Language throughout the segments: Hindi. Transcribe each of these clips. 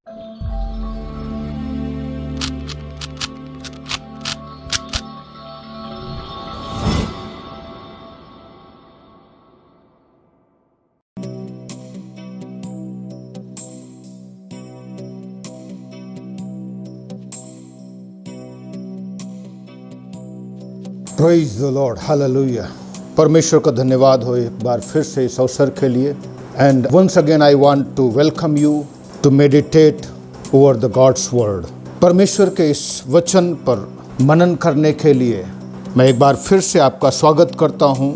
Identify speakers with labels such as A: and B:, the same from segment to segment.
A: Praise the Lord, hallelujah. परमेश्वर का धन्यवाद हो एक बार फिर से इस अवसर के लिए। And once again I want to welcome you to meditate over the God's word. परमेश्वर के इस वचन पर मनन करने के लिए मैं एक बार फिर से आपका स्वागत करता हूं,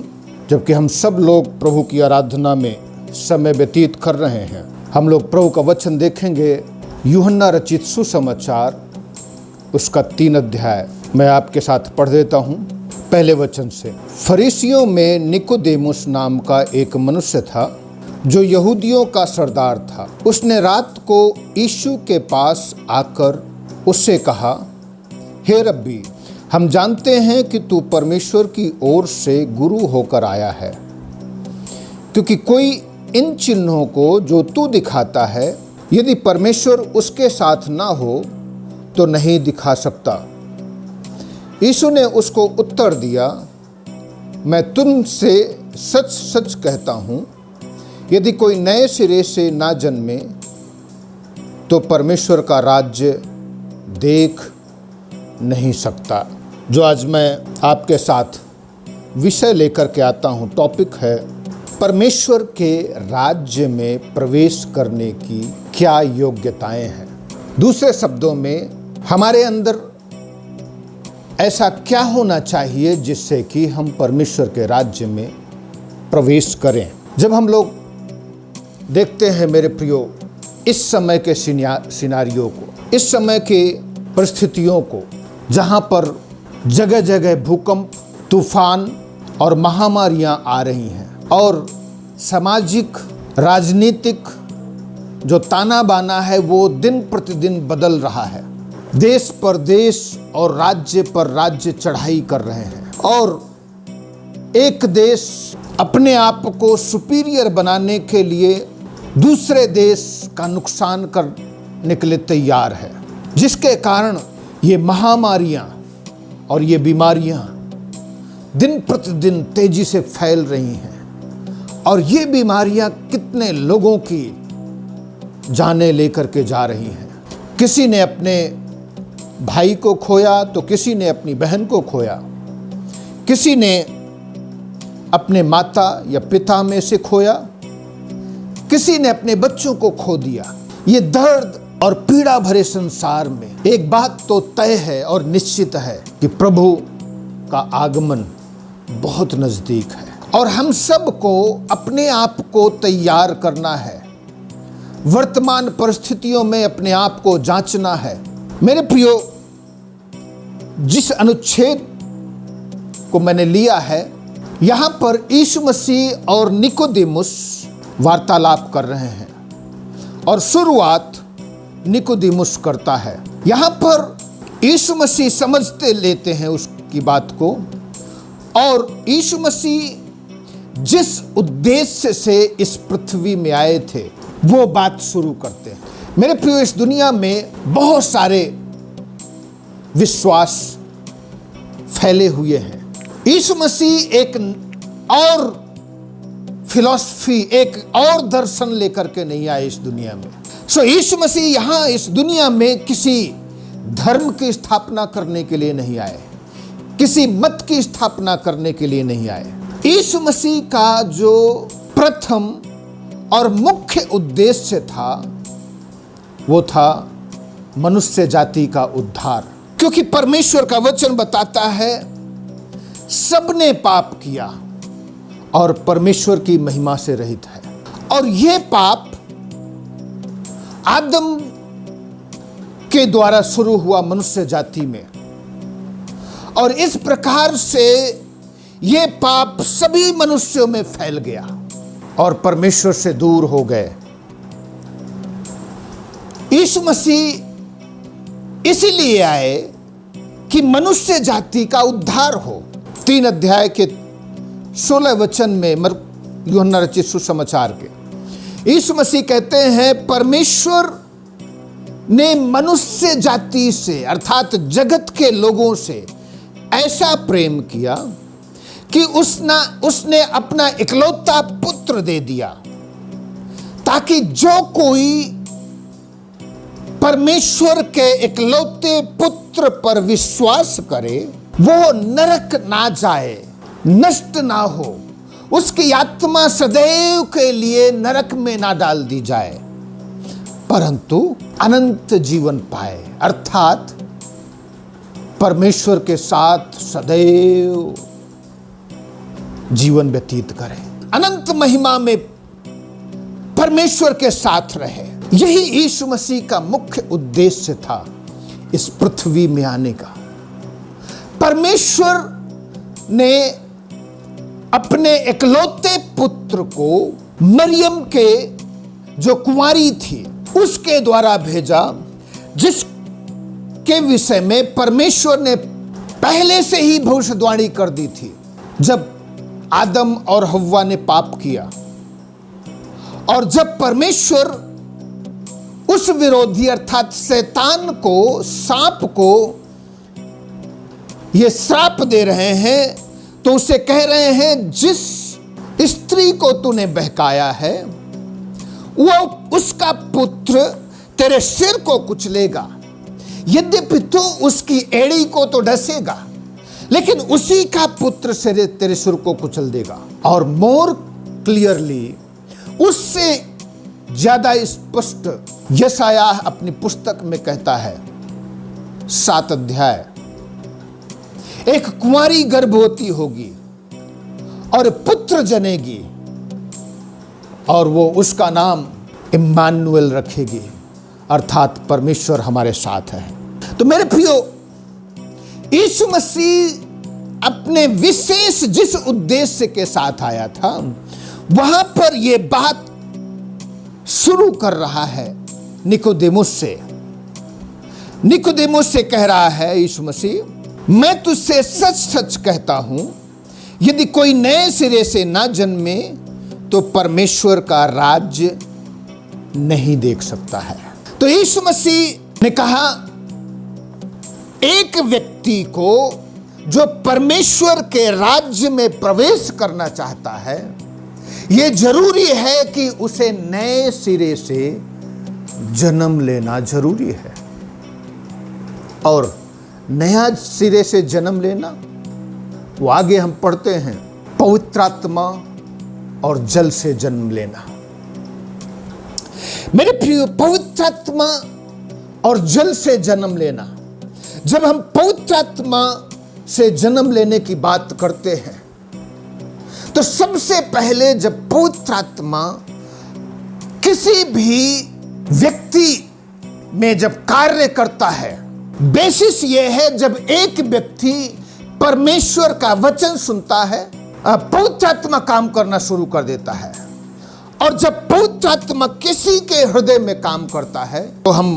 A: जबकि हम सब लोग प्रभु की आराधना में समय व्यतीत कर रहे हैं। हम लोग प्रभु का वचन देखेंगे, यूहन्ना रचित सुसमाचार उसका 3 अध्याय मैं आपके साथ पढ़ देता हूं। पहले वचन से, फरीसियों में निकोदेमुस नाम का एक मनुष्य था जो यहूदियों का सरदार था। उसने रात को यीशु के पास आकर उससे कहा, हे रब्बी, हम जानते हैं कि तू परमेश्वर की ओर से गुरु होकर आया है, क्योंकि कोई इन चिन्हों को जो तू दिखाता है, यदि परमेश्वर उसके साथ ना हो तो नहीं दिखा सकता। यीशु ने उसको उत्तर दिया, मैं तुमसे सच सच कहता हूँ, यदि कोई नए सिरे से ना जन्मे तो परमेश्वर का राज्य देख नहीं सकता। जो आज मैं आपके साथ विषय लेकर के आता हूँ, टॉपिक है परमेश्वर के राज्य में प्रवेश करने की क्या योग्यताएं हैं। दूसरे शब्दों में, हमारे अंदर ऐसा क्या होना चाहिए जिससे कि हम परमेश्वर के राज्य में प्रवेश करें। जब हम लोग देखते हैं मेरे प्रियो, इस समय के सिनारियों को, इस समय के परिस्थितियों को, जहां पर जगह जगह भूकंप, तूफान और महामारियां आ रही हैं, और सामाजिक राजनीतिक जो ताना बाना है वो दिन प्रतिदिन बदल रहा है। देश पर देश और राज्य पर राज्य चढ़ाई कर रहे हैं, और एक देश अपने आप को सुपीरियर बनाने के लिए दूसरे देश का नुकसान करने के लिए तैयार है, जिसके कारण ये महामारियां और ये बीमारियां दिन प्रतिदिन तेजी से फैल रही हैं, और ये बीमारियां कितने लोगों की जानें लेकर के जा रही हैं। किसी ने अपने भाई को खोया तो किसी ने अपनी बहन को खोया, किसी ने अपने माता या पिता में से खोया, किसी ने अपने बच्चों को खो दिया। ये दर्द और पीड़ा भरे संसार में एक बात तो तय है और निश्चित है कि प्रभु का आगमन बहुत नजदीक है, और हम सब को अपने आप को तैयार करना है। वर्तमान परिस्थितियों में अपने आप को जांचना है। मेरे प्रियो, जिस अनुच्छेद को मैंने लिया है, यहां पर यीशु मसीह और निकोदेमुस वार्तालाप कर रहे हैं, और शुरुआत निकोदेमुस करता है। यहां पर यीशु मसीह समझते लेते हैं उसकी बात को, और यीशु मसीह जिस उद्देश्य से इस पृथ्वी में आए थे वो बात शुरू करते हैं। मेरे प्रियो, इस दुनिया में बहुत सारे विश्वास फैले हुए हैं। यीशु मसीह एक और फिलॉसफी, एक और दर्शन लेकर के नहीं आए इस दुनिया में। यीशु मसीह यहाँ इस दुनिया में किसी धर्म की स्थापना करने के लिए नहीं आए, किसी मत की स्थापना करने के लिए नहीं आए। यीशु मसीह का जो प्रथम और मुख्य उद्देश्य था वो था मनुष्य जाति का उद्धार, क्योंकि परमेश्वर का वचन बताता है सबने पाप किया और परमेश्वर की महिमा से रहित है। और ये पाप आदम के द्वारा शुरू हुआ मनुष्य जाति में, और इस प्रकार से ये पाप सभी मनुष्यों में फैल गया और परमेश्वर से दूर हो गए। यीशु मसीह इसीलिए आए कि मनुष्य जाति का उद्धार हो। 3 अध्याय के 16 वचन में यूहन्ना रचित सुसमाचार के यीशु मसीह कहते हैं, परमेश्वर ने मनुष्य जाति से अर्थात जगत के लोगों से ऐसा प्रेम किया कि उसने अपना इकलौता पुत्र दे दिया, ताकि जो कोई परमेश्वर के इकलौते पुत्र पर विश्वास करे वो नरक ना जाए, नष्ट ना हो, उसकी आत्मा सदैव के लिए नरक में ना डाल दी जाए, परंतु अनंत जीवन पाए, अर्थात परमेश्वर के साथ सदैव जीवन व्यतीत करे, अनंत महिमा में परमेश्वर के साथ रहे। यही यीशु मसीह का मुख्य उद्देश्य था इस पृथ्वी में आने का। परमेश्वर ने अपने इकलौते पुत्र को मरियम के जो कुंवारी थी उसके द्वारा भेजा, जिसके विषय में परमेश्वर ने पहले से ही भविष्यवाणी कर दी थी। जब आदम और हव्वा ने पाप किया और जब परमेश्वर उस विरोधी अर्थात शैतान को, सांप को ये श्राप दे रहे हैं, तो उसे कह रहे हैं जिस स्त्री को तूने बहकाया है वो उसका पुत्र तेरे सिर को कुचलेगा, यद्यपि तू उसकी एड़ी को तो डसेगा, लेकिन उसी का पुत्र तेरे सिर को कुचल देगा। और मोर क्लियरली, उससे ज्यादा स्पष्ट यशायाह अपनी पुस्तक में कहता है, 7 अध्याय, एक कुंवारी गर्भवती होगी और पुत्र जनेगी और वो उसका नाम इम्मानुएल रखेगी, अर्थात परमेश्वर हमारे साथ है। तो मेरे प्रियो, यीशु मसीह अपने विशेष जिस उद्देश्य के साथ आया था वहां पर यह बात शुरू कर रहा है निकोदेमुस से। निकोदेमुस से कह रहा है यीशु मसीह, मैं तुझसे सच सच कहता हूं, यदि कोई नए सिरे से ना जन्मे तो परमेश्वर का राज्य नहीं देख सकता है। तो यीशु मसीह ने कहा, एक व्यक्ति को जो परमेश्वर के राज्य में प्रवेश करना चाहता है, यह जरूरी है कि उसे नए सिरे से जन्म लेना जरूरी है। और नया सिरे से जन्म लेना, वो आगे हम पढ़ते हैं, पवित्र आत्मा और जल से जन्म लेना। मेरे प्रिय, पवित्र आत्मा और जल से जन्म लेना, जब हम पवित्र आत्मा से जन्म लेने की बात करते हैं तो सबसे पहले जब पवित्र आत्मा किसी भी व्यक्ति में जब कार्य करता है, बेसिस यह है जब एक व्यक्ति परमेश्वर का वचन सुनता है, पवित्र आत्मा काम करना शुरू कर देता है। और जब पवित्र आत्मा किसी के हृदय में काम करता है तो हम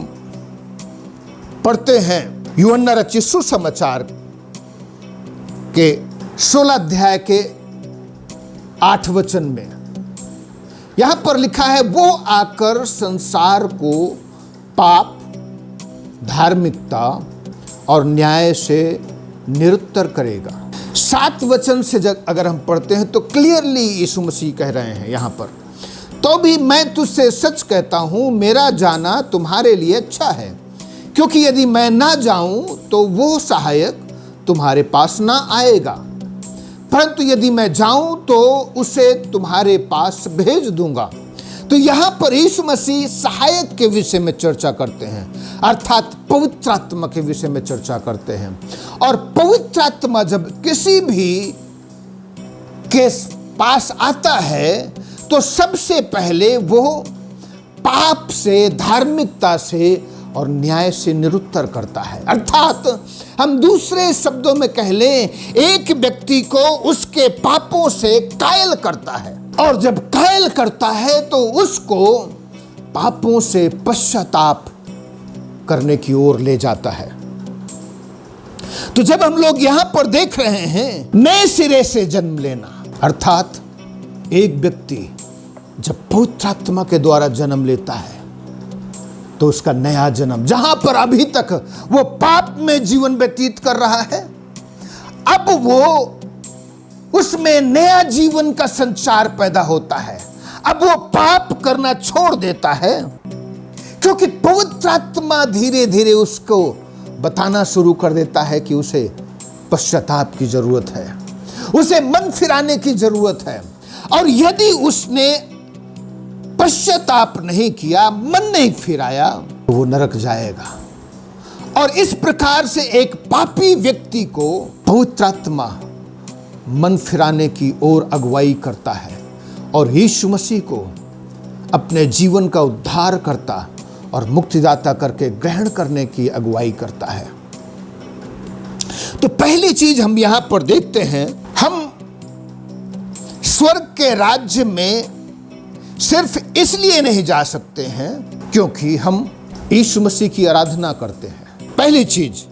A: पढ़ते हैं यूहन्ना रचित सुसमाचार के 16 अध्याय के 8 वचन में, यहां पर लिखा है, वो आकर संसार को पाप, धार्मिकता और न्याय से निरुत्तर करेगा। 7 वचन से अगर हम पढ़ते हैं तो क्लियरली यीशु मसीह कह रहे हैं यहां पर, तो भी मैं तुझसे सच कहता हूं, मेरा जाना तुम्हारे लिए अच्छा है, क्योंकि यदि मैं ना जाऊं तो वो सहायक तुम्हारे पास ना आएगा, परंतु यदि मैं जाऊं तो उसे तुम्हारे पास भेज दूंगा। तो यहां पर यीशु मसीह सहायक के विषय में चर्चा करते हैं, अर्थात पवित्र आत्मा के विषय में चर्चा करते हैं। और पवित्र आत्मा जब किसी भी के पास आता है तो सबसे पहले वो पाप से, धार्मिकता से और न्याय से निरुत्तर करता है। अर्थात हम दूसरे शब्दों में कह लें, एक व्यक्ति को उसके पापों से कायल करता है, और जब कायल करता है तो उसको पापों से पश्चाताप करने की ओर ले जाता है। तो जब हम लोग यहां पर देख रहे हैं नए सिरे से जन्म लेना, अर्थात एक व्यक्ति जब पवित्र आत्मा के द्वारा जन्म लेता है तो उसका नया जन्म, जहां पर अभी तक वो पाप में जीवन व्यतीत कर रहा है, अब वो उसमें नया जीवन का संचार पैदा होता है। अब वो पाप करना छोड़ देता है, क्योंकि पवित्र आत्मा धीरे धीरे उसको बताना शुरू कर देता है कि उसे पश्चाताप की जरूरत है, उसे मन फिराने की जरूरत है। और यदि उसने पश्चाताप नहीं किया, मन नहीं फिराया, तो वो नरक जाएगा। और इस प्रकार से एक पापी व्यक्ति को पवित्र आत्मा मन फिराने की ओर अगुवाई करता है और यीशु मसीह को अपने जीवन का उद्धार करता और मुक्तिदाता करके ग्रहण करने की अगुवाई करता है। तो पहली चीज हम यहां पर देखते हैं, हम स्वर्ग के राज्य में सिर्फ इसलिए नहीं जा सकते हैं क्योंकि हम यीशु मसीह की आराधना करते हैं। पहली चीज,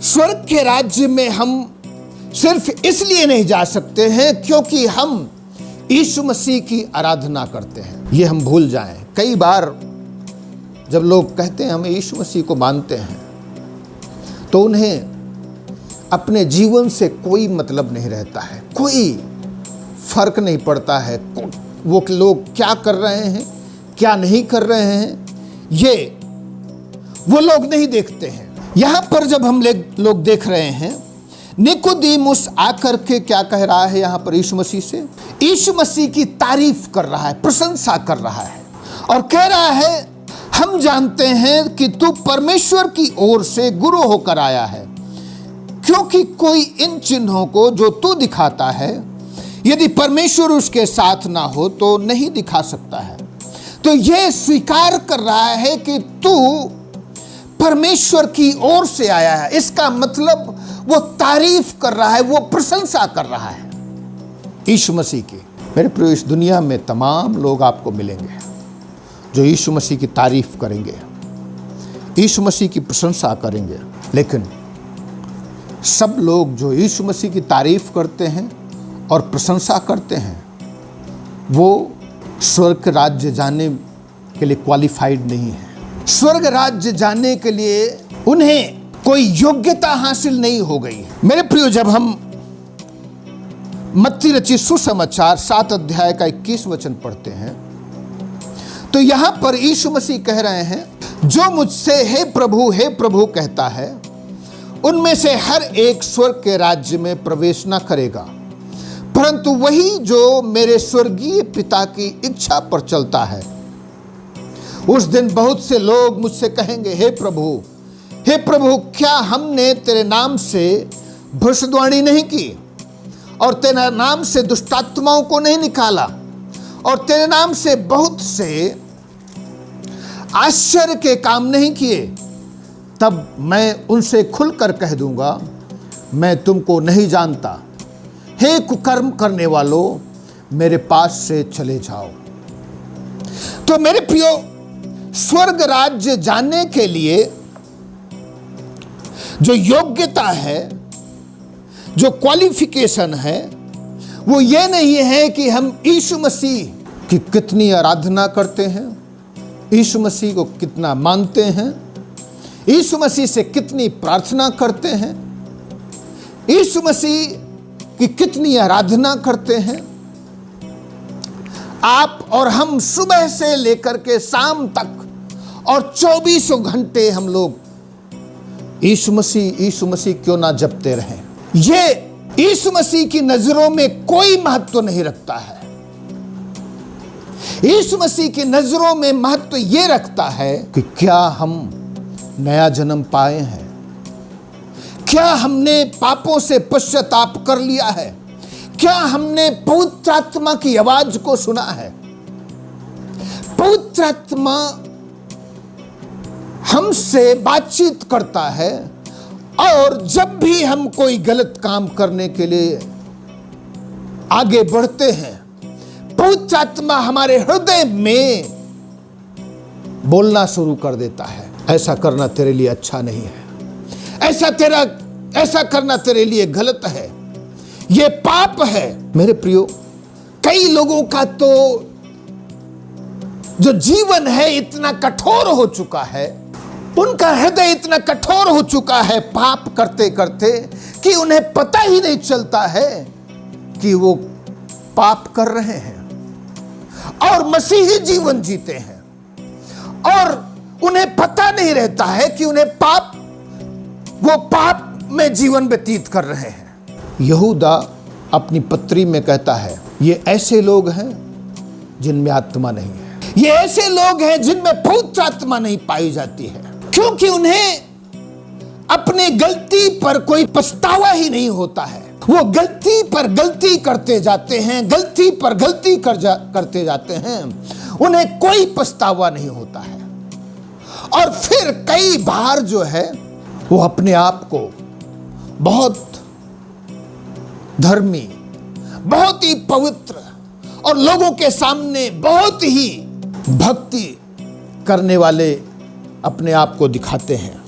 A: स्वर्ग के राज्य में हम सिर्फ इसलिए नहीं जा सकते हैं क्योंकि हम यीशु मसीह की आराधना करते हैं। ये हम भूल जाएं। कई बार जब लोग कहते हैं हम यीशु मसीह को मानते हैं, तो उन्हें अपने जीवन से कोई मतलब नहीं रहता है, कोई फर्क नहीं पड़ता है वो लोग क्या कर रहे हैं, क्या नहीं कर रहे हैं, ये वो लोग नहीं देखते हैं। यहां पर जब हम लोग देख रहे हैं, निकोदेमुस आकर के क्या कह रहा है यहां पर यीशु मसीह से, यीशु मसीह की तारीफ कर रहा है, प्रशंसा कर रहा है और कह रहा है, हम जानते हैं कि तू परमेश्वर की ओर से गुरु होकर आया है, क्योंकि कोई इन चिन्हों को जो तू दिखाता है, यदि परमेश्वर उसके साथ ना हो तो नहीं दिखा सकता है। तो यह स्वीकार कर रहा है कि तू परमेश्वर की ओर से आया है। इसका मतलब वो तारीफ कर रहा है, वो प्रशंसा कर रहा है यीशु मसीह की। मेरे प्रिय, इस दुनिया में तमाम लोग आपको मिलेंगे जो यीशु मसीह की तारीफ करेंगे, यीशु मसीह की प्रशंसा करेंगे, लेकिन सब लोग जो यीशु मसीह की तारीफ करते हैं और प्रशंसा करते हैं, वो स्वर्ग राज्य जाने के लिए क्वालिफाइड नहीं है। स्वर्ग राज्य जाने के लिए उन्हें कोई योग्यता हासिल नहीं हो गई। मेरे प्रियो, जब हम मत्ती रचित सुसमाचार 7 अध्याय का 21 वचन पढ़ते हैं, तो यहां पर यीशु मसीह कह रहे हैं, जो मुझसे हे प्रभु कहता है, उनमें से हर एक स्वर्ग के राज्य में प्रवेश न करेगा, परंतु वही जो मेरे स्वर्गीय पिता की इच्छा पर चलता है। उस दिन बहुत से लोग मुझसे कहेंगे, हे प्रभु, क्या हमने तेरे नाम से भविष्यवाणी नहीं की और तेरे नाम से दुष्टात्माओं को नहीं निकाला और तेरे नाम से बहुत से आश्चर्य के काम नहीं किए? तब मैं उनसे खुलकर कह दूंगा, मैं तुमको नहीं जानता, हे कुकर्म करने वालों, मेरे पास से चले जाओ। तो मेरे प्रियो, स्वर्ग राज्य जाने के लिए जो योग्यता है, जो क्वालिफिकेशन है, वो ये नहीं है कि हम यीशु मसीह की कितनी आराधना करते हैं, यीशु मसीह को कितना मानते हैं, यीशु मसीह से कितनी प्रार्थना करते हैं, यीशु मसीह की कितनी आराधना करते हैं। आप और हम सुबह से लेकर के शाम तक और 24 घंटे हम लोग यीशु मसीह क्यों ना जपते रहें। ये यीशु मसीह की नजरों में कोई महत्व नहीं रखता है। यीशु मसीह की नजरों में महत्व ये रखता है कि क्या हम नया जन्म पाए हैं, क्या हमने पापों से पश्चाताप कर लिया है, क्या हमने पवित्र आत्मा की आवाज को सुना है। पवित्र आत्मा हमसे बातचीत करता है और जब भी हम कोई गलत काम करने के लिए आगे बढ़ते हैं, पवित्र आत्मा हमारे हृदय में बोलना शुरू कर देता है, ऐसा करना तेरे लिए अच्छा नहीं है, ऐसा करना तेरे लिए गलत है, ये पाप है। मेरे प्रियो, कई लोगों का तो जो जीवन है इतना कठोर हो चुका है, उनका हृदय इतना कठोर हो चुका है पाप करते करते कि उन्हें पता ही नहीं चलता है कि वो पाप कर रहे हैं और मसीही जीवन जीते हैं, और उन्हें पता नहीं रहता है कि वो पाप में जीवन व्यतीत कर रहे हैं। यहूदा अपनी पत्री में कहता है, ये ऐसे लोग हैं जिनमें आत्मा नहीं है, ये ऐसे लोग हैं जिनमें पवित्र आत्मा नहीं पाई जाती है, क्योंकि उन्हें अपनी गलती पर कोई पछतावा ही नहीं होता है। वो गलती पर गलती करते जाते हैं, गलती पर गलती करते जाते हैं, उन्हें कोई पछतावा नहीं होता है। और फिर कई बार जो है वो अपने आप को बहुत धर्मी, बहुत ही पवित्र और लोगों के सामने बहुत ही भक्ति करने वाले अपने आप को दिखाते हैं।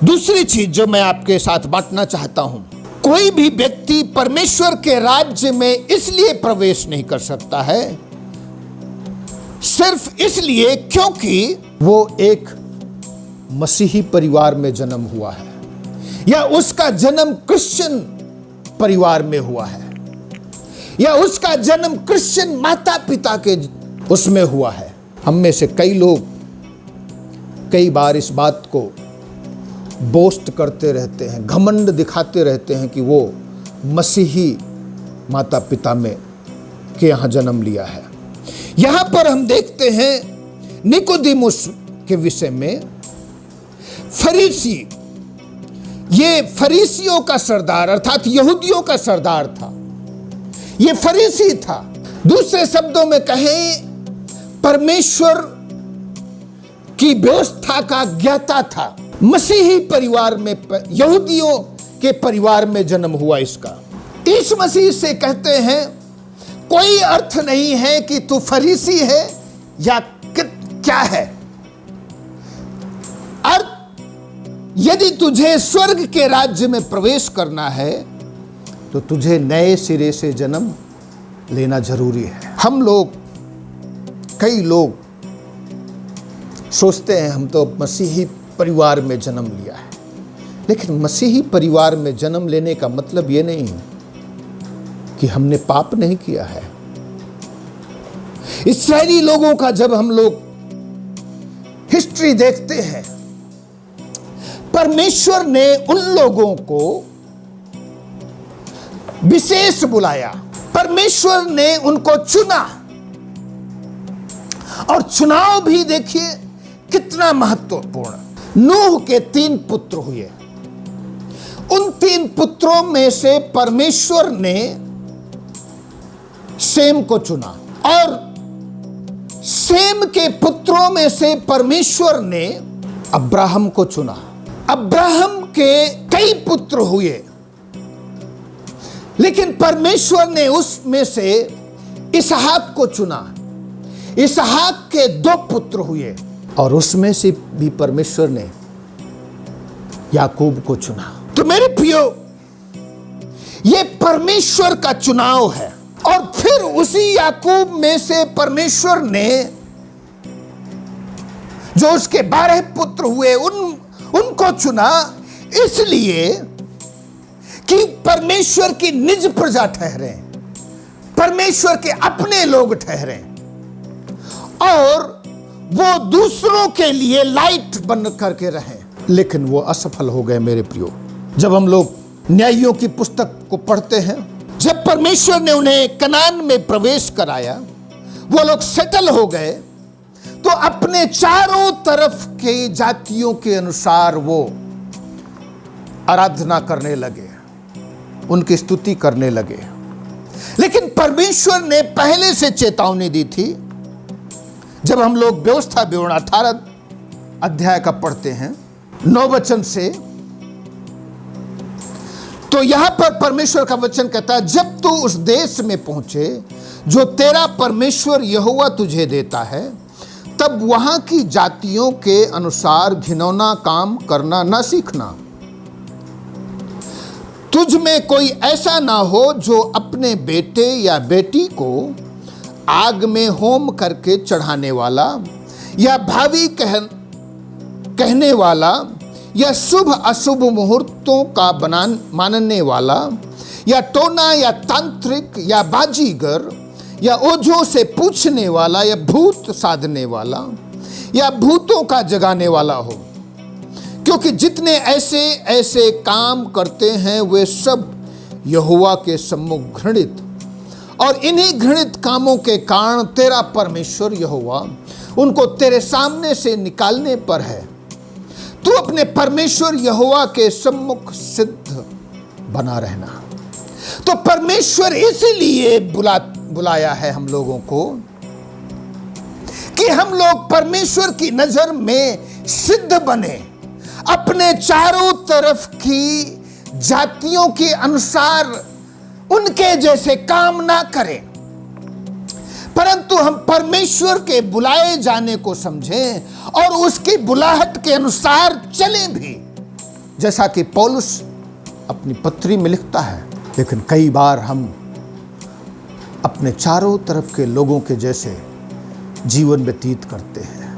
A: दूसरी चीज जो मैं आपके साथ बांटना चाहता हूं, कोई भी व्यक्ति परमेश्वर के राज्य में इसलिए प्रवेश नहीं कर सकता है सिर्फ इसलिए क्योंकि वो एक मसीही परिवार में जन्म हुआ है, या उसका जन्म क्रिश्चियन परिवार में हुआ है, या उसका जन्म क्रिश्चियन माता पिता के उसमें हुआ है। हम में से कई लोग कई बार इस बात को बोस्ट करते रहते हैं, घमंड दिखाते रहते हैं कि वो मसीही माता पिता में के यहाँ जन्म लिया है। यहाँ पर हम देखते हैं निकोदेमुस के विषय में, फरीसी, ये फरीसियों का सरदार अर्थात यहूदियों का सरदार था, ये फरीसी था। दूसरे शब्दों में कहें, परमेश्वर की व्यवस्था का ज्ञाता था। मसीही परिवार में, यहूदियों के परिवार में जन्म हुआ इसका। इस मसीह से कहते हैं कोई अर्थ नहीं है कि तू फरीसी है या क्या है। अर्थ, यदि तुझे स्वर्ग के राज्य में प्रवेश करना है तो तुझे नए सिरे से जन्म लेना जरूरी है। हम लोग, कई लोग सोचते हैं हम तो मसीही परिवार में जन्म लिया है, लेकिन मसीही परिवार में जन्म लेने का मतलब ये नहीं है कि हमने पाप नहीं किया है। इस्राएली लोगों का जब हम लोग हिस्ट्री देखते हैं, परमेश्वर ने उन लोगों को विशेष बुलाया, परमेश्वर ने उनको चुना, और चुनाव भी देखिए कितना महत्वपूर्ण। नूह के 3 पुत्र हुए, उन 3 पुत्रों में से परमेश्वर ने सेम को चुना, और सेम के पुत्रों में से परमेश्वर ने अब्राहम को चुना। अब्राहम के कई पुत्र हुए, लेकिन परमेश्वर ने उसमें से इसहाक को चुना। इसहाक के 2 पुत्र हुए, और उसमें से भी परमेश्वर ने याकूब को चुना। तो मेरे प्रियो, ये परमेश्वर का चुनाव है। और फिर उसी याकूब में से परमेश्वर ने जो उसके 12 पुत्र हुए उनको चुना, इसलिए कि परमेश्वर की निज प्रजा ठहरे, परमेश्वर के अपने लोग ठहरे, और वो दूसरों के लिए लाइट बन करके रहे। लेकिन वो असफल हो गए मेरे प्रियो। जब हम लोग न्यायियों की पुस्तक को पढ़ते हैं, जब परमेश्वर ने उन्हें कनान में प्रवेश कराया, वो लोग सेटल हो गए, तो अपने चारों तरफ के जातियों के अनुसार वो आराधना करने लगे, उनकी स्तुति करने लगे। लेकिन परमेश्वर ने पहले से चेतावनी दी थी। जब हम लोग व्यवस्था विवरण 18 अध्याय का पढ़ते हैं 9 वचन से, तो यहां पर परमेश्वर का वचन कहता है, जब तू उस देश में पहुंचे जो तेरा परमेश्वर यहोवा तुझे देता है, तब वहां की जातियों के अनुसार घिनौना काम करना न सीखना। तुझ में कोई ऐसा ना हो जो अपने बेटे या बेटी को आग में होम करके चढ़ाने वाला, या भावी कहने वाला, या शुभ अशुभ मुहूर्तों का मानने वाला, या टोना, या तांत्रिक, या बाजीगर, या ओझों से पूछने वाला, या भूत साधने वाला, या भूतों का जगाने वाला हो, क्योंकि जितने ऐसे ऐसे काम करते हैं वे सब यहोवा के सम्मुख घृणित, और इन्हीं घृणित कामों के कारण तेरा परमेश्वर यहोवा उनको तेरे सामने से निकालने पर है। तू अपने परमेश्वर यहोवा के सम्मुख सिद्ध बना रहना। तो परमेश्वर इसीलिए बुलाया है हम लोगों को कि हम लोग परमेश्वर की नजर में सिद्ध बने, अपने चारों तरफ की जातियों के अनुसार उनके जैसे काम ना करें, परंतु हम परमेश्वर के बुलाए जाने को समझें और उसकी बुलाहट के अनुसार चलें भी, जैसा कि पौलुस अपनी पत्री में लिखता है। लेकिन कई बार हम अपने चारों तरफ के लोगों के जैसे जीवन व्यतीत करते हैं।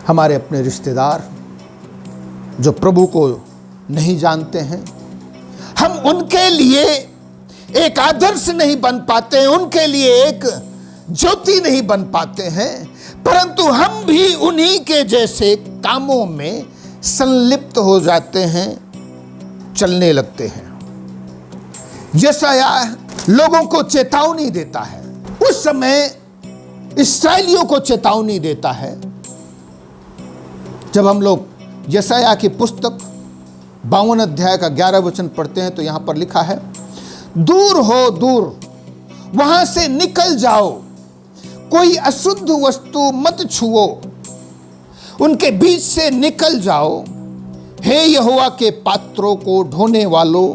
A: हमारे अपने रिश्तेदार जो प्रभु को नहीं जानते हैं, हम उनके लिए एक आदर्श नहीं बन पाते हैं, उनके लिए एक ज्योति नहीं बन पाते हैं, परंतु हम भी उन्हीं के जैसे कामों में संलिप्त हो जाते हैं, चलने लगते हैं। यशाया लोगों को चेतावनी देता है, उस समय इस्राएलियों को चेतावनी देता है। जब हम लोग यशाया की पुस्तक 52 अध्याय का 11 वचन पढ़ते हैं तो यहां पर लिखा है, दूर हो, दूर, वहां से निकल जाओ, कोई अशुद्ध वस्तु मत छुओ, उनके बीच से निकल जाओ, हे यहोवा के पात्रों को ढोने वालों,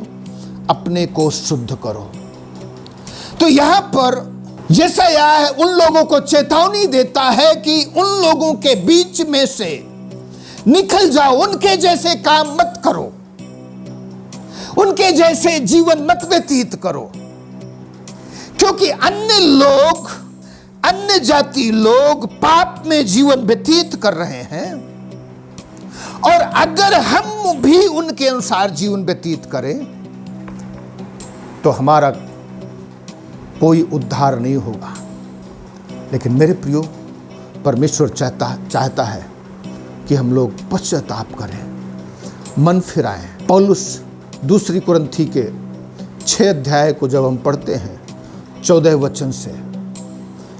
A: अपने को शुद्ध करो। तो यहां पर यशायाह उन लोगों को चेतावनी देता है कि उन लोगों के बीच में से निकल जाओ, उनके जैसे काम मत करो, उनके जैसे जीवन मत व्यतीत करो, क्योंकि अन्य लोग, अन्य जाति लोग पाप में जीवन व्यतीत कर रहे हैं, और अगर हम भी उनके अनुसार जीवन व्यतीत करें तो हमारा कोई उद्धार नहीं होगा। लेकिन मेरे प्रियो, परमेश्वर चाहता है कि हम लोग पश्चाताप करें, मन फिराएं। पौलुस दूसरी कुरिन्थी के 6 अध्याय को जब हम पढ़ते हैं 14 वचन से,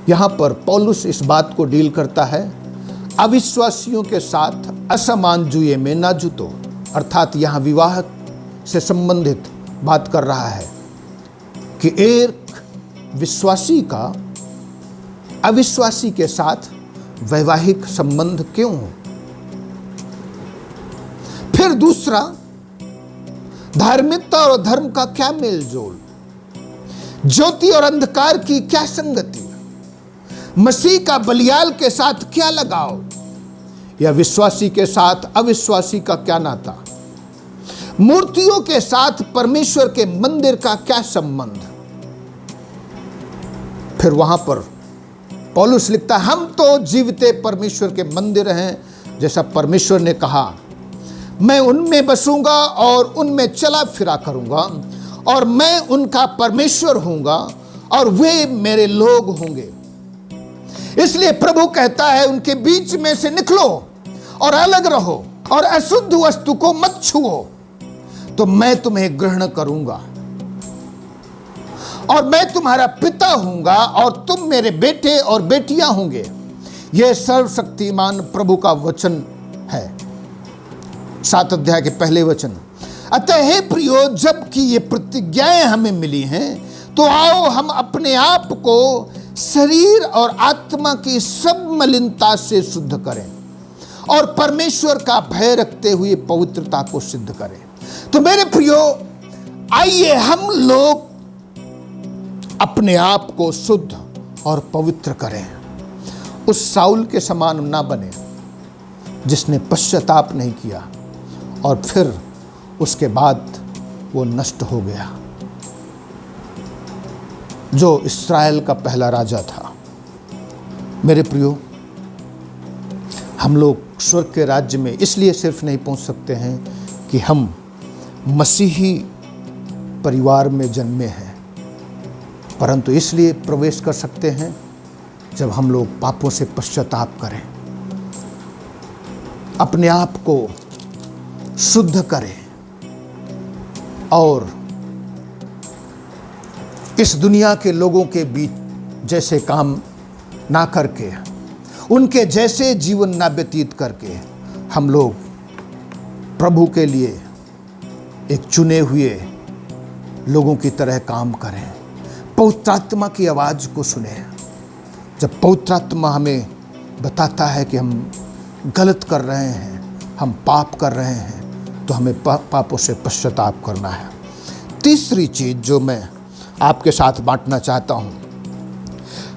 A: यहाँ पर पौलुस इस बात को डील करता है, अविश्वासियों के साथ असमान जुए में ना जुतो, अर्थात यहाँ विवाह से संबंधित बात कर रहा है कि एक विश्वासी का अविश्वासी के साथ वैवाहिक संबंध क्यों हो। फिर दूसरा, धार्मिकता और धर्म का क्या मेल जोल, ज्योति और अंधकार की क्या संगति, मसीह का बलियाल के साथ क्या लगाव, या विश्वासी के साथ अविश्वासी का क्या नाता, मूर्तियों के साथ परमेश्वर के मंदिर का क्या संबंध। फिर वहां पर पौलुस लिखता है, हम तो जीवते परमेश्वर के मंदिर हैं, जैसा परमेश्वर ने कहा, मैं उनमें बसूंगा और उनमें चला फिरा करूंगा, और मैं उनका परमेश्वर होऊंगा और वे मेरे लोग होंगे। इसलिए प्रभु कहता है, उनके बीच में से निकलो और अलग रहो, और अशुद्ध वस्तु को मत छुओ, तो मैं तुम्हें ग्रहण करूंगा, और मैं तुम्हारा पिता हूंगा, और तुम मेरे बेटे और बेटियां होंगे। यह सर्वशक्तिमान प्रभु का वचन है, 7 अध्याय के पहले वचन। अतः हे प्रियो, जबकि ये प्रतिज्ञाएं हमें मिली हैं, तो आओ हम अपने आप को शरीर और आत्मा की सब मलिनता से शुद्ध करें, और परमेश्वर का भय रखते हुए पवित्रता को सिद्ध करें। तो मेरे प्रियो, आइए हम लोग अपने आप को शुद्ध और पवित्र करें, उस साउल के समान ना बने जिसने पश्चाताप नहीं किया और फिर उसके बाद वो नष्ट हो गया, जो इस्राएल का पहला राजा था। मेरे प्रियो, हम लोग स्वर्ग के राज्य में इसलिए सिर्फ नहीं पहुंच सकते हैं कि हम मसीही परिवार में जन्मे हैं, परंतु इसलिए प्रवेश कर सकते हैं जब हम लोग पापों से पश्चाताप करें, अपने आप को शुद्ध करें और इस दुनिया के लोगों के बीच जैसे काम ना करके, उनके जैसे जीवन ना व्यतीत करके हम लोग प्रभु के लिए एक चुने हुए लोगों की तरह काम करें, पवित्र आत्मा की आवाज़ को सुने। जब पवित्र आत्मा हमें बताता है कि हम गलत कर रहे हैं, हम पाप कर रहे हैं, तो हमें पापों से पश्चाताप करना है। तीसरी चीज़ जो मैं आपके साथ बांटना चाहता हूँ,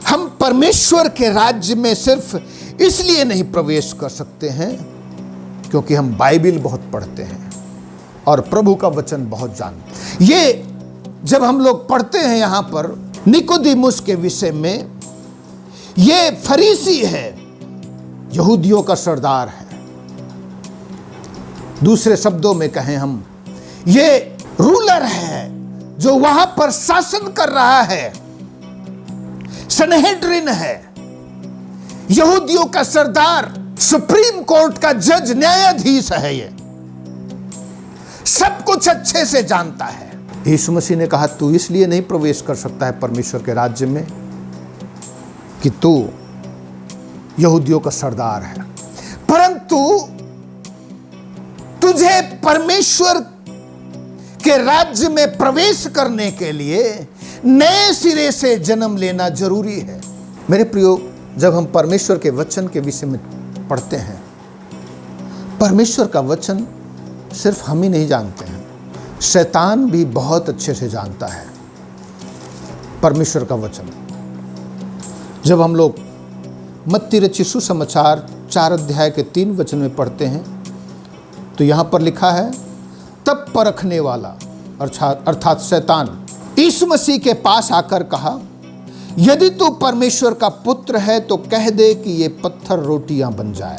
A: हम परमेश्वर के राज्य में सिर्फ इसलिए नहीं प्रवेश कर सकते हैं क्योंकि हम बाइबिल बहुत पढ़ते हैं और प्रभु का वचन बहुत जानते हैं। ये जब हम लोग पढ़ते हैं यहाँ पर निकोदेमुस के विषय में, ये फरीसी है, यहूदियों का सरदार है। दूसरे शब्दों में कहें हम, ये रूलर है जो वहां पर शासन कर रहा है, सनहेड्रिन है, यहूदियों का सरदार, सुप्रीम कोर्ट का जज, न्यायाधीश है। ये सब कुछ अच्छे से जानता है। यीशु मसीह ने कहा तू इसलिए नहीं प्रवेश कर सकता है परमेश्वर के राज्य में कि तू यहूदियों का सरदार है, परंतु तुझे परमेश्वर के राज्य में प्रवेश करने के लिए नए सिरे से जन्म लेना जरूरी है। मेरे प्रियो, जब हम परमेश्वर के वचन के विषय में पढ़ते हैं, परमेश्वर का वचन सिर्फ हम ही नहीं जानते हैं, शैतान भी बहुत अच्छे से जानता है परमेश्वर का वचन। जब हम लोग मत्ती रचित सुसमाचार 4 अध्याय के 3 वचन में पढ़ते हैं तो यहाँ पर लिखा है, तब परखने वाला अर्थात शैतान यीशु मसीह के पास आकर कहा, यदि तू परमेश्वर का पुत्र है तो कह दे कि ये पत्थर रोटियां बन जाए।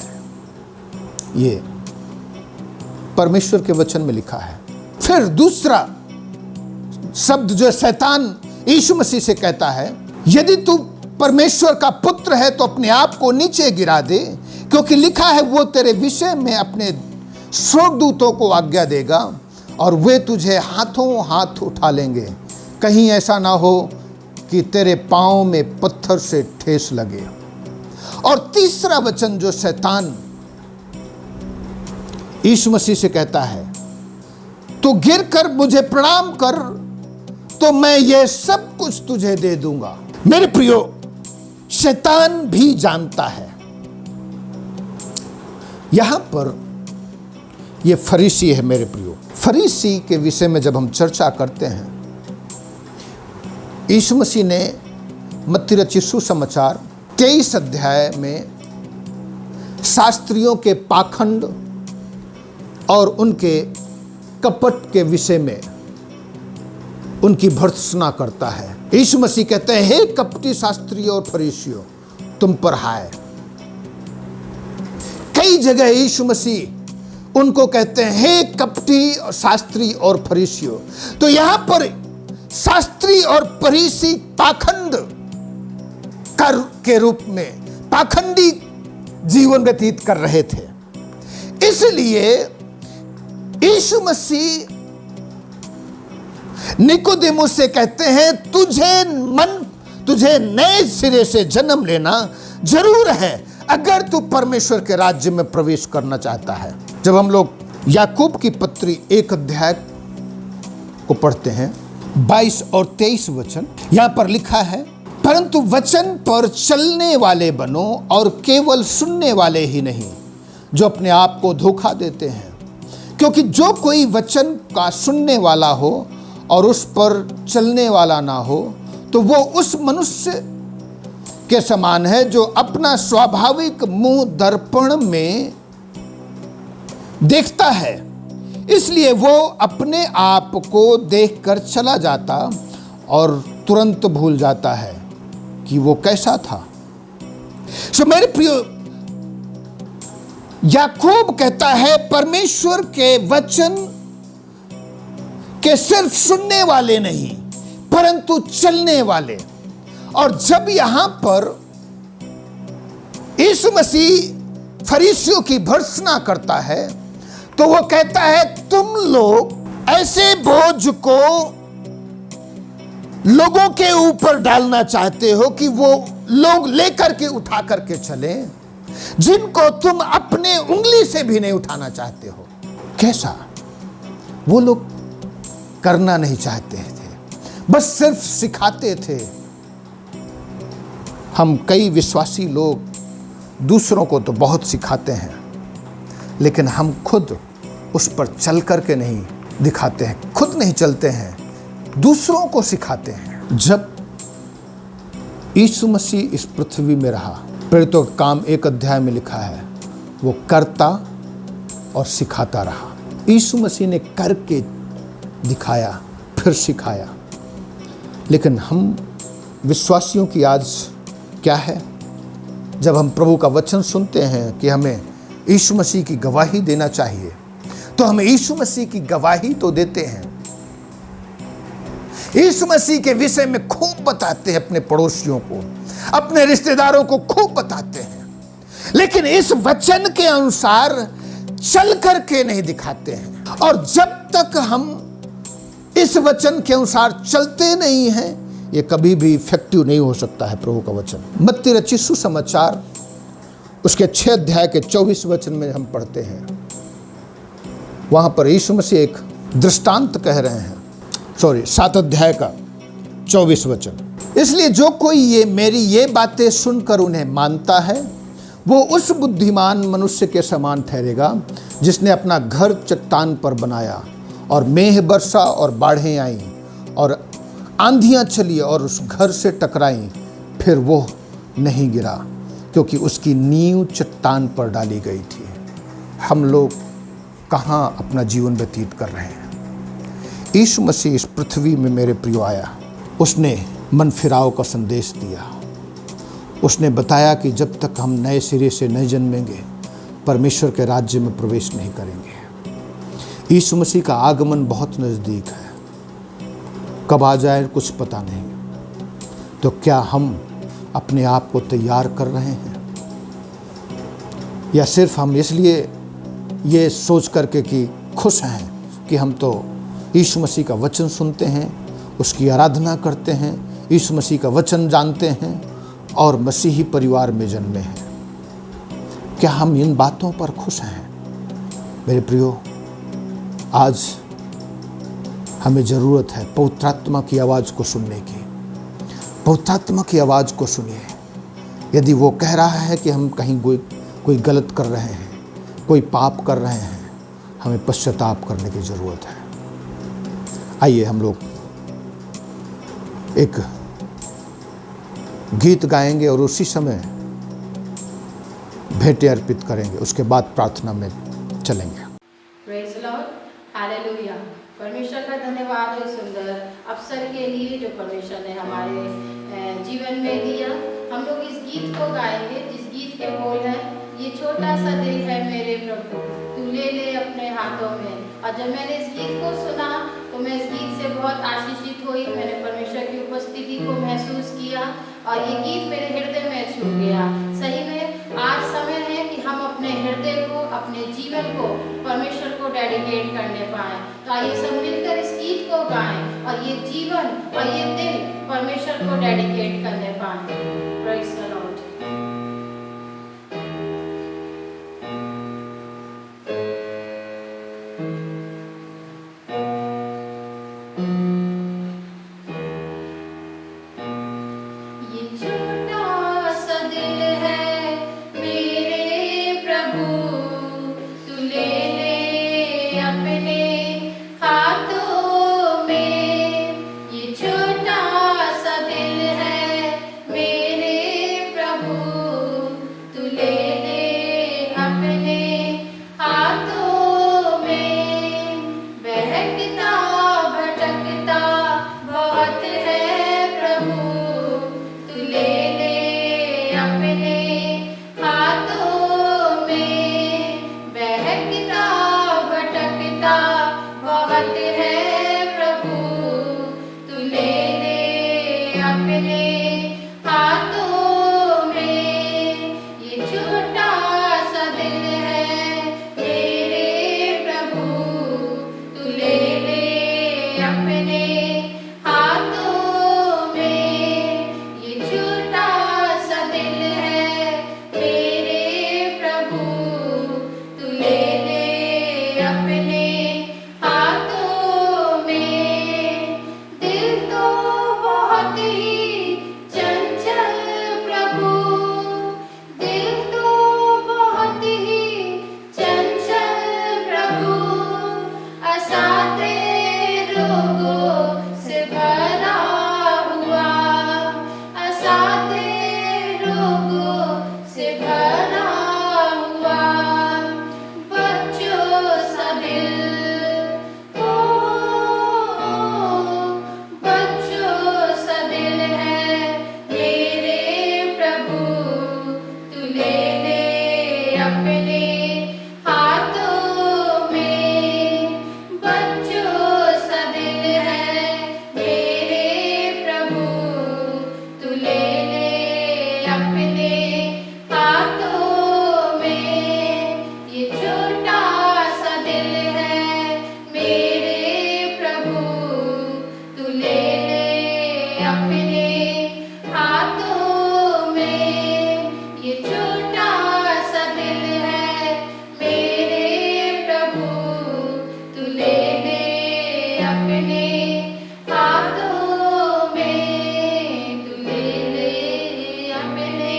A: ये परमेश्वर के वचन में लिखा है। फिर दूसरा शब्द जो शैतान यीशु मसीह से कहता है, यदि तू परमेश्वर का पुत्र है तो अपने आप को नीचे गिरा दे, क्योंकि लिखा है वो तेरे विषय में अपने स्वर्गदूतों को आज्ञा देगा और वे तुझे हाथों हाथ उठा लेंगे, कहीं ऐसा ना हो कि तेरे पांव में पत्थर से ठेस लगे। और तीसरा वचन जो शैतान यीशु मसीह से कहता है, तो गिर कर मुझे प्रणाम कर तो मैं ये सब कुछ तुझे दे दूंगा। मेरे प्रियो, शैतान भी जानता है। यहां पर ये फरीसी है। मेरे प्रियो, फरीसी के विषय में जब हम चर्चा करते हैं, यीशु मसीह ने मत्ती रचित सुसमाचार 23 अध्याय में शास्त्रियों के पाखंड और उनके कपट के विषय में उनकी भर्त्सना करता है। यीशु मसीह कहते हैं, हे कपटी शास्त्रियों और फरीसियों, तुम पर हाय। कई जगह यीशु मसीह उनको कहते हैं, हे कपटी और शास्त्री और फरीसियों। तो यहां पर शास्त्री और फरीसी पाखंड के रूप में पाखंडी जीवन व्यतीत कर रहे थे। इसलिए यीशु मसीह निकोदेमुस से कहते हैं, तुझे नए सिरे से जन्म लेना जरूर है अगर तू परमेश्वर के राज्य में प्रवेश करना चाहता है। जब हम लोग याकूब की पत्री 1 अध्याय को पढ़ते हैं, 22 और 23 वचन, यहां पर लिखा है, परंतु वचन पर चलने वाले बनो और केवल सुनने वाले ही नहीं जो अपने आप को धोखा देते हैं, क्योंकि जो कोई वचन का सुनने वाला हो और उस पर चलने वाला ना हो तो वो उस मनुष्य के समान है जो अपना स्वाभाविक मुंह दर्पण में देखता है, इसलिए वो अपने आप को देखकर चला जाता और तुरंत भूल जाता है कि वो कैसा था। सो मेरे प्रियो, याकूब कहता है परमेश्वर के वचन के सिर्फ सुनने वाले नहीं परंतु चलने वाले। और जब यहां पर यीशु मसीह फरीसियों की भर्त्सना करता है तो वो कहता है तुम लोग ऐसे बोझ को लोगों के ऊपर डालना चाहते हो कि वो लोग लेकर के उठा करके चले जिनको तुम अपने उंगली से भी नहीं उठाना चाहते हो। कैसा? वो लोग करना नहीं चाहते थे, बस सिर्फ सिखाते थे। हम कई विश्वासी लोग दूसरों को तो बहुत सिखाते हैं लेकिन हम खुद उस पर चल करके नहीं दिखाते हैं, खुद नहीं चलते हैं, दूसरों को सिखाते हैं। जब यीशु मसीह इस पृथ्वी में रहा, प्रेरितों का काम 1 अध्याय में लिखा है, वो करता और सिखाता रहा। यीशु मसीह ने करके दिखाया फिर सिखाया। लेकिन हम विश्वासियों की आज क्या है? जब हम प्रभु का वचन सुनते हैं कि हमें यीशु मसीह की गवाही देना चाहिए तो हम यीशु मसीह की गवाही तो देते हैं, यीशु मसीह के विषय में खूब बताते हैं, अपने पड़ोसियों को, अपने रिश्तेदारों को खूब बताते हैं, लेकिन इस वचन के अनुसार चल करके नहीं दिखाते हैं। और जब तक हम इस वचन के अनुसार चलते नहीं हैं ये कभी भी इफेक्टिव नहीं हो सकता है प्रभु का वचन। मत्ती रचित सुसमाचार उसके 6 अध्याय के 24 वचन में हम पढ़ते हैं, वहां पर यीशु मसीह एक दृष्टांत कह रहे हैं। 7 अध्याय का 24 वचन। इसलिए जो कोई मेरी ये बातें सुनकर उन्हें मानता है वो उस बुद्धिमान मनुष्य के समान ठहरेगा जिसने अपना घर चट्टान पर बनाया और मेघ बरसा और बाढ़ें आईं और आंधियां चली और उस घर से टकराईं, फिर वो नहीं गिरा क्योंकि उसकी नींव चट्टान पर डाली गई थी। हम लोग कहाँ अपना जीवन व्यतीत कर रहे हैं? यीशु मसीह इस पृथ्वी में मेरे प्रियो आया, उसने मन फिराव का संदेश दिया। उसने बताया कि जब तक हम नए सिरे से नहीं जन्मेंगे परमेश्वर के राज्य में प्रवेश नहीं करेंगे। यीशु मसीह का आगमन बहुत नज़दीक है, कब आ जाए कुछ पता नहीं। तो क्या हम अपने आप को तैयार कर रहे हैं या सिर्फ हम इसलिए ये सोच करके कि खुश हैं कि हम तो यीशु मसीह का वचन सुनते हैं, उसकी आराधना करते हैं, यीशु मसीह का वचन जानते हैं और मसीही परिवार में जन्मे हैं? क्या हम इन बातों पर खुश हैं? मेरे प्रियो, आज हमें ज़रूरत है पवित्र आत्मा की आवाज़ को सुनने की। पवित्र आत्मा की आवाज़ को सुनिए। यदि वो कह रहा है कि हम कहीं कोई गलत कर रहे हैं, कोई पाप कर रहे हैं, हमें पश्चाताप करने की ज़रूरत है। आइए हम लोग एक गीत गाएंगे और उसी समय भेंटें अर्पित करेंगे, उसके बाद प्रार्थना में चलेंगे।
B: Praise the Lord, hallelujah. परमेश्वर का धन्यवाद हो सुंदर अवसर के लिए जो परमेश्वर ने हमारे जीवन में दिया। हम लोग इस गीत को गाएंगे जिस गीत के बोल है, ये छोटा सा दिल है मेरे प्रभु तू ले ले अपने हाथों में। और जब मैंने इस गीत को सुना तो मैं इस गीत से बहुत आशीषित हुई। मैंने परमेश्वर की उपस्थिति को महसूस किया और ये गीत मेरे हृदय में छू गया। सही में आज समय है कि हम अपने हृदय को, अपने जीवन को परमेश्वर को डेडिकेट करने पाएं। तो आइए सब मिलकर इस गीत को गाएं और ये जीवन और ये दिल परमेश्वर को डेडिकेट करने पाएं। Praise the Lord.
C: अपने हाथों में
B: अपने हाथों में। दिल तो बहुत ही चंचल प्रभु, दिल तो बहुत ही चंचल प्रभु, असाध्य रोगों से भरा हुआ, असाध्य रोगों से भरा हुआ। बच्चों सा दिल, ओ बच्चों सा दिल है मेरे प्रभु, तू ले ले अपने हाथों में। बच्चों सा दिल है मेरे प्रभु, तू ले ले अपने हाथों में। ये छोटा सा दिल है मेरे प्रभु, तू ले ले अपने हाथों में। ये छोटा सा दिल है मेरे प्रभु, तू ले ले अपने हाथों में, तू ले ले अपने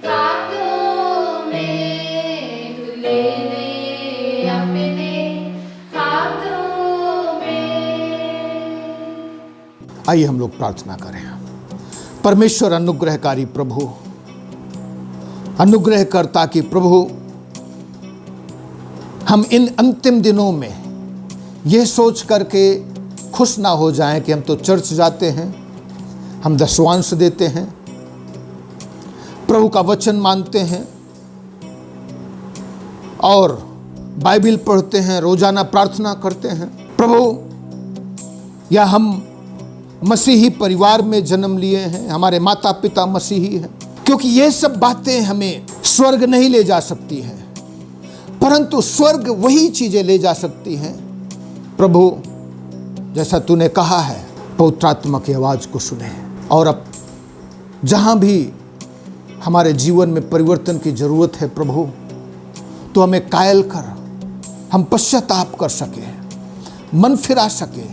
B: हाथों में, तू ले ले अपने हाथों में।
A: आइए हम लोग प्रार्थना करें। परमेश्वर अनुग्रहकारी प्रभु, अनुग्रहकर्ता की प्रभु, हम इन अंतिम दिनों में यह सोच करके खुश ना हो जाएं कि हम तो चर्च जाते हैं, हम दशवांश देते हैं, प्रभु का वचन मानते हैं और बाइबल पढ़ते हैं, रोजाना प्रार्थना करते हैं प्रभु, या हम मसीही परिवार में जन्म लिए हैं, हमारे माता पिता मसीही हैं, क्योंकि ये सब बातें हमें स्वर्ग नहीं ले जा सकती हैं, परंतु स्वर्ग वही चीजें ले जा सकती हैं प्रभु, जैसा तूने कहा है, पवित्र आत्मा की आवाज को सुने। और अब जहां भी हमारे जीवन में परिवर्तन की जरूरत है प्रभु, तो हमें कायल कर हम पश्चाताप कर सके, मन फिरा सके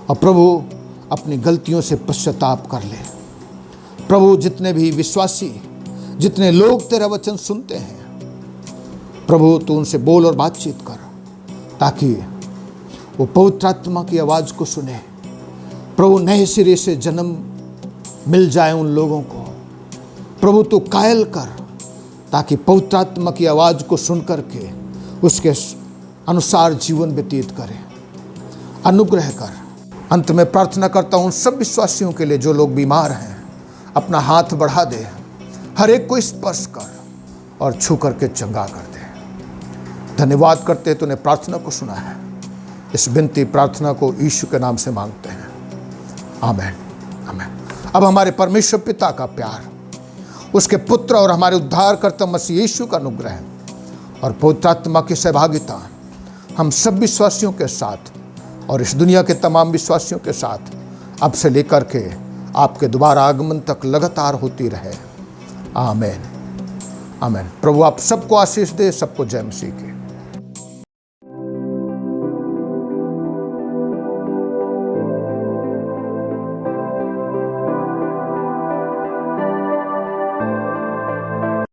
A: और प्रभु अपनी गलतियों से पश्चाताप कर ले। प्रभु, जितने भी विश्वासी, जितने लोग तेरा वचन सुनते हैं प्रभु, तू उनसे बोल और बातचीत कर, ताकि वो पवित्र आत्मा की आवाज को सुने प्रभु, नए सिरे से जन्म मिल जाए उन लोगों को प्रभु, तू कायल कर, ताकि पवित्र आत्मा की आवाज को सुन करके उसके अनुसार जीवन व्यतीत करें। अनुग्रह कर। अंत में प्रार्थना करता हूँ सब विश्वासियों के लिए जो लोग बीमार हैं, अपना हाथ बढ़ा दे, हर एक को स्पर्श कर और छू करके चंगा कर दे। धन्यवाद करते तूने प्रार्थना को सुना है। इस विनती प्रार्थना को यीशु के नाम से मांगते हैं, आमीन आमीन। अब हमारे परमेश्वर पिता का प्यार, उसके पुत्र और हमारे उद्धारकर्ता मसीह यीशु का अनुग्रह और पवित्र आत्मा की सहभागिता हम सब विश्वासियों के साथ और इस दुनिया के तमाम विश्वासियों के साथ अब से लेकर के आपके दोबारा आगमन तक लगातार होती रहे, आमीन आमीन। प्रभु आप सबको आशीष दे, सबको जय मसीह की।